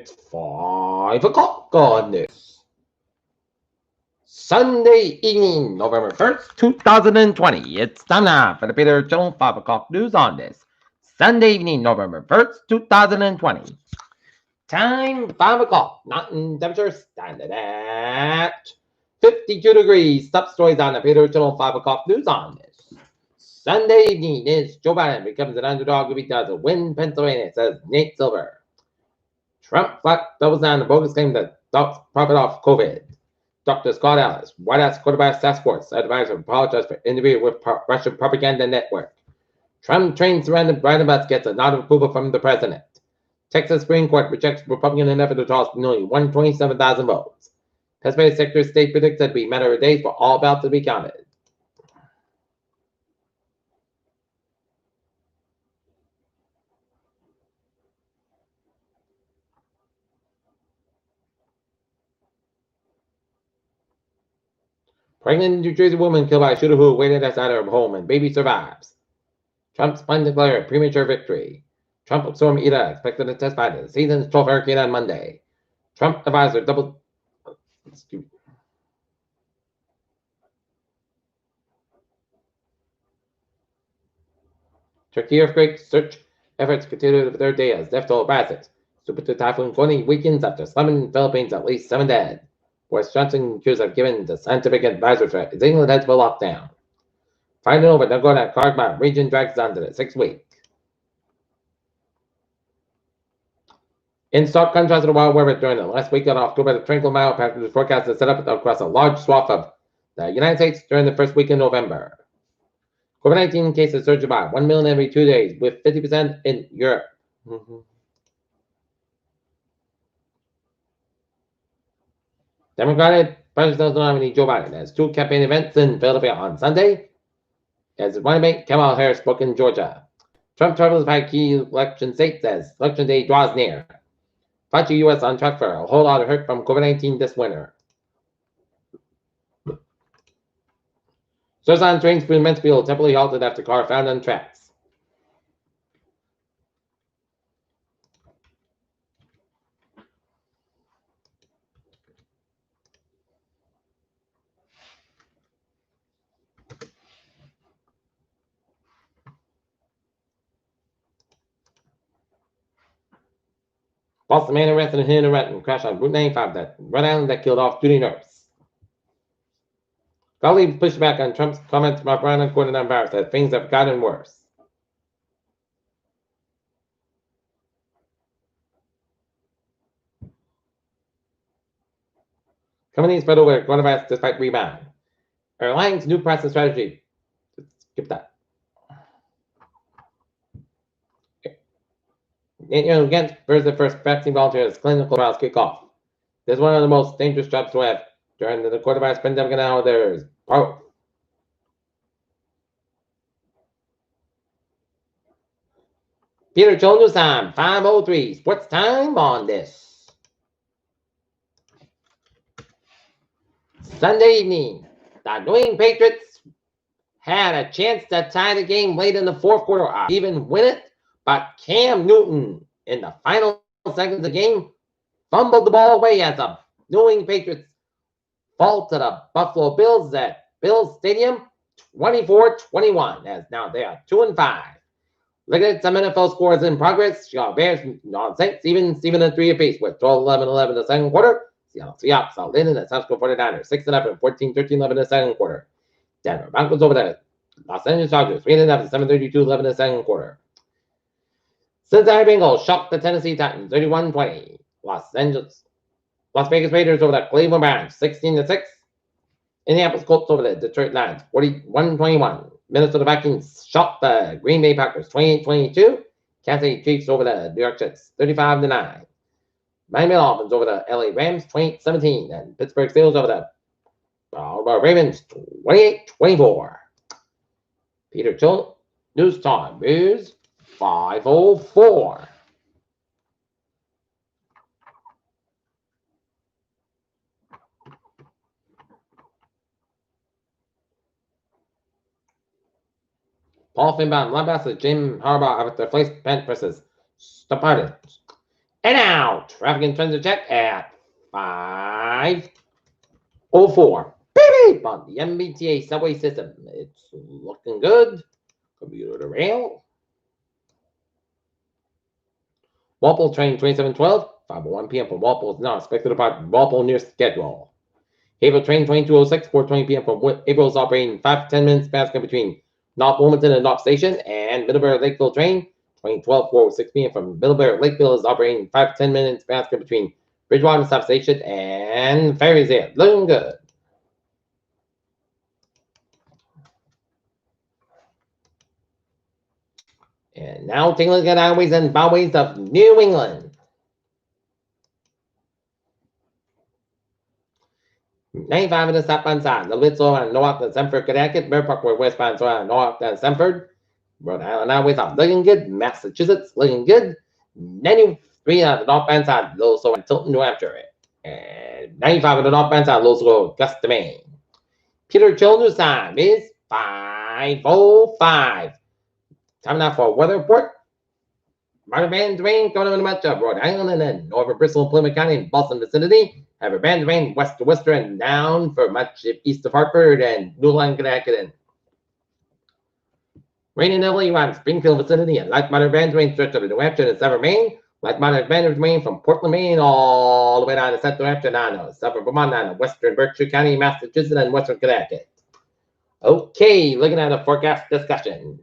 It's 5 o'clock on this Sunday evening, November 1st, 2020. It's time now for the Peter Channel 5 o'clock news on this Sunday evening, November 1st, 2020. Time 5 o'clock. Mountain temperature standing at 52 degrees. Top stories on the Peter Channel 5 o'clock news on this Sunday evening is Joe Biden becomes an underdog to beat to win Pennsylvania, says Nate Silver. Trump flat doubles down the bogus claim that profit off COVID. Dr. Scott Ellis, White House quarterback task force advisor, apologized for interview with Russian propaganda network. Trump trains random bus gets a nod of approval from the president. Texas Supreme Court rejects Republican effort to toss nearly 127,000 votes. Pennsylvania Secretary of State predicts that it will be a matter of days for all ballots to be counted. Pregnant New Jersey woman killed by a shooter who waited outside her home and baby survives. Trump's plan to declare a premature victory. Trump storm Ida expected to testify to the season's 12th hurricane on Monday. Trump advisor double. Turkey earthquake search efforts continue the third day as death toll rises. Super Typhoon Goni weakens after slamming in the Philippines, at least 7 dead. Boris Johnson accused of giving the scientific advisor threat as England heads for lockdown. Fighting over Nagorno-Karabakh region drags on to the 6th week. In stark contrast to the wild weather during the last week of October, the tranquil mild pattern was forecasted to set up across a large swath of the United States during the first week in November. COVID-19 cases surged by 1 million every 2 days, with 50% in Europe. Democratic presidential nominee Joe Biden has 2 campaign events in Philadelphia on Sunday. As his running mate Kamala Harris spoke in Georgia. Trump travels by key election states as election day draws near. Fight to U.S. on track for a whole lot of hurt from COVID-19 this winter. Surzan trains through Mansfield temporarily halted after car found on tracks. Boston man arrested in Hidden Renton crash on Route 95 that Rhode Island that killed off duty nurse. Colleagues pushed back on Trump's comments about coronavirus that things have gotten worse. Companies spread over coronavirus despite rebound. Airlines' new pricing strategy. Skip that. Against the first vaccine volunteers clinical trials kick off. This is one of the most dangerous jobs to have during the coronavirus pandemic, and now there's both. Peter Joe News Time, 5:03 Sports Time on this Sunday evening. The New England Patriots had a chance to tie the game late in the fourth quarter, or even win it, but Cam Newton in the final seconds of the game fumbled the ball away as the New England Patriots fall to the Buffalo Bills at Bills Stadium 24-21, as now they are 2-5. Look at some NFL scores in progress. Chicago Bears on Saints, even 7-3 apiece with 12-11-11 in the second quarter. Seattle Seahawks out in the San Francisco 49ers 6-11, 14-13-11 in the second quarter. Denver Broncos over the Los Angeles Chargers 3-11, 7-32-11 in the second quarter. Cincinnati Bengals shocked the Tennessee Titans 31-20. Las Vegas Raiders over the Cleveland Browns 16-6. Indianapolis Colts over the Detroit Lions 41-21. Minnesota Vikings shocked the Green Bay Packers 28-22. Kansas City Chiefs over the New York Jets 35-9. Miami Dolphins over the LA Rams 28-17. And Pittsburgh Steelers over the Ravens 28-24. Peter Joe News Time is 5:04. Paul Finbaum, linebacker Jim Harbaugh after place bench versus Spartans. And now, traffic and transit check at 5:04. Beep on the MBTA subway system. It's looking good. Computer to rail. Walpole train 2712, 5:01 p.m. from Walpole is now expected to depart Walpole near schedule. Haverhill train 2206, 4:20 p.m. from Haverhill is operating 5 to 10 minutes passing between North Wilmington and North Station, and Middlebury Lakeville train 2012, 4:06 p.m. from Middlebury Lakeville is operating 5 to 10 minutes passing between Bridgewater South Station and Ferry's here. Looking good. And now taking a look at highways and byways of New England. 95 in the southbound side, a little bit slower on north than Semford, Connecticut. Bear Park, where westbound slower on north than Semford. Rhode Island highways are looking good. Massachusetts looking good. 93 on the northbound side, a little slower on Tilton, New Hampshire. And 95 on the northbound side, a little slower Augusta, Maine. Peter Children's time is 5:05. Time now for a weather report. Minor bands of rain coming over much of Rhode Island and then northern Bristol, Plymouth County, and Boston vicinity. Have a band of rain west to Worcester and down for much east of Hartford and Newland, Connecticut. And rain in Italy around Springfield vicinity and light moderate band of rain stretched up to New Hampshire and Severn, Maine. Light moderate band of rain from Portland, Maine, all the way down to Central New Hampshire, down to Southern Vermont, down to Western Berkshire County, Massachusetts, and Western Connecticut. Okay, looking at a forecast discussion.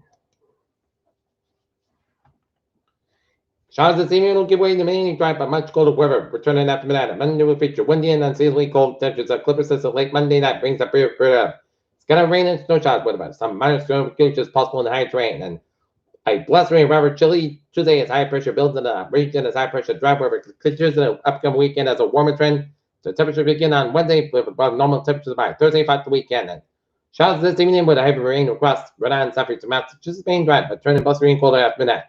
Showers this evening will give way to mainly dry but much colder weather. Returning after midnight. Monday will feature windy and unseasonably cold temperatures. A clipper system late Monday night brings up period. It's gonna rain and snow showers with about some minor snow conditions possible in the high terrain. And a blustery rather chilly Tuesday as high pressure builds in the region as high pressure dry weather continues in the upcoming weekend as a warmer trend. So temperature begin on Wednesday with above normal temperatures by Thursday, 5 the weekend. And showers this evening with a heavy rain across Rhode Island, South to Massachusetts, being dry, but turning blustery and colder after midnight.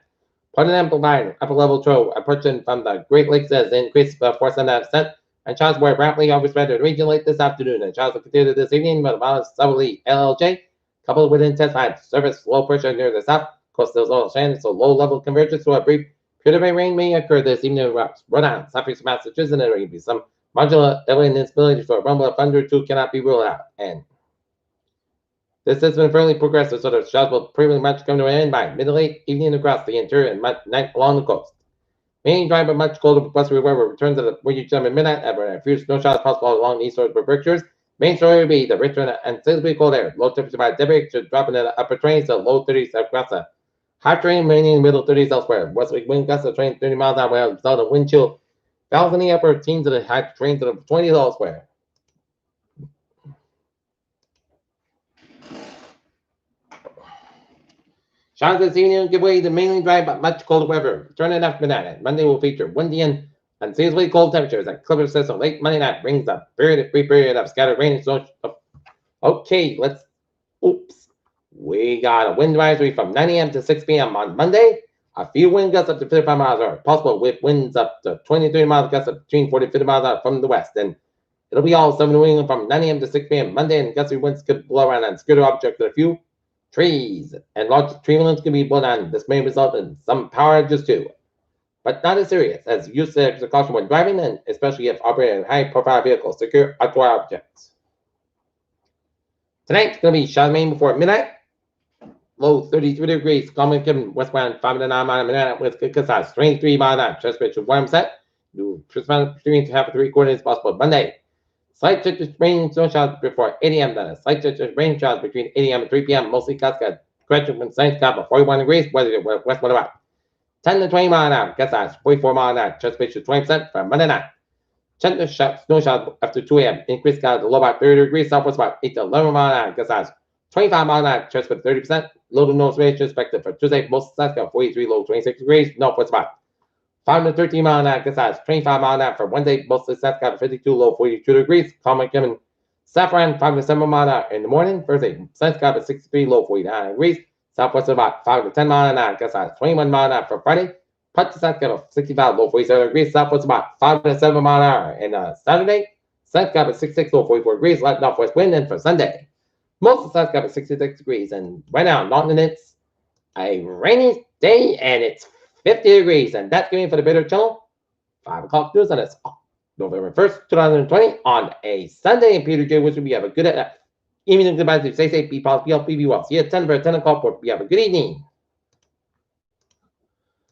Part of amplified upper level trough approaching from the Great Lakes has increased by 4.5%, and showers were rapidly overspread the region late this afternoon. And showers will continue this evening with a mild southerly LLJ, coupled with intensified surface low pressure near the south. Coastal ocean, so low level convergence to a brief period of rain may occur this evening across Rhode Island, southeast Massachusetts, and there may be some marginal alien instability for a rumble of thunder too cannot be ruled out. And this has been fairly progressive, so the showers will pretty much come to an end by mid to late evening across the interior and night along the coast. Mainly dry but much colder blustery weather returns at the windy time at midnight, and a few snow showers possible along the eastern Berkshires. Main story will be the richer and seasonably cold air. Low temperature by temperature dropping in the upper trains to low 30s across the high train, remaining in the middle 30s elsewhere. Westerly wind gusts of train 30 miles an hour, result of wind chill. Valves in the upper teens of the high trains to the 20s elsewhere. Showers this evening will give way to mainly dry but much colder weather. Turning after midnight. Monday will feature windy and unseasonably cold temperatures. A clipper system late Monday night brings a brief period of scattered rain and snow. Okay, we got a wind advisory from 9 a.m. to 6 p.m. on Monday. A few wind gusts up to 55 miles an hour, possible with winds up to 23 miles gusts up between 40 and 50 miles an hour from the west. And it'll be all southern New England from 9 a.m. to 6 p.m. Monday, and gusty winds could blow around and scooter objects with a few trees, and large tree limbs can be blown down. This may result in some power outages too, but not as serious as use of caution when driving, and especially if operating high-profile vehicles, secure outdoor objects. Tonight's going to be showers mainly before midnight. Low 33 degrees, common given westbound 5 to 9 miles an hour with good size 23 miles an hour. Chest pitch of 1%. New between half and 3/4 is possible Monday. Slight chance of rain and snow showers before 8 a.m. Then a slight chance of rain showers between 8 a.m. and 3 p.m. Mostly clouds got gradual from sunny sky about 41 degrees. Weather west wind about 10 to 20 miles an hour. Gust size 44 miles an hour. Chance pitch of 20% for Monday night. Chance of snow showers after 2 a.m. Increased clouds low about 30 degrees. Southwest about 8 to 11 miles an hour. Gust size 25 miles an hour. Chance with 30%. Low to north range expected for Tuesday. Most sides got 43, low 26 degrees. Northwest about 5 to 13 miles an hour. Gust size 25 miles an hour for Wednesday. Most of the sets got 52, low 42 degrees. Common given Saffron 5 to 7 miles an hour in the morning. Thursday, sun's got at 63, low 49 degrees. Southwest about 5 to 10 miles an hour. Gust size 21 miles an hour for Friday. Punch sun's got at 65, low 47 degrees. Southwest about 5 to 7 miles an hour. And Saturday, sun's got at 66, low 44 degrees. Light northwest wind. And for Sunday, most of the sun's got at 66 degrees. And right now, Norton, it's a rainy day and it's 50 degrees. And that's going for the Bitter Channel. 5 o'clock news on this November 1st, 2020 on a Sunday. And Peter J. Wishing we have a good evening. Goodbye. Stay safe, be positive, be healthy, be well. See you at 10 o'clock. We have a good evening.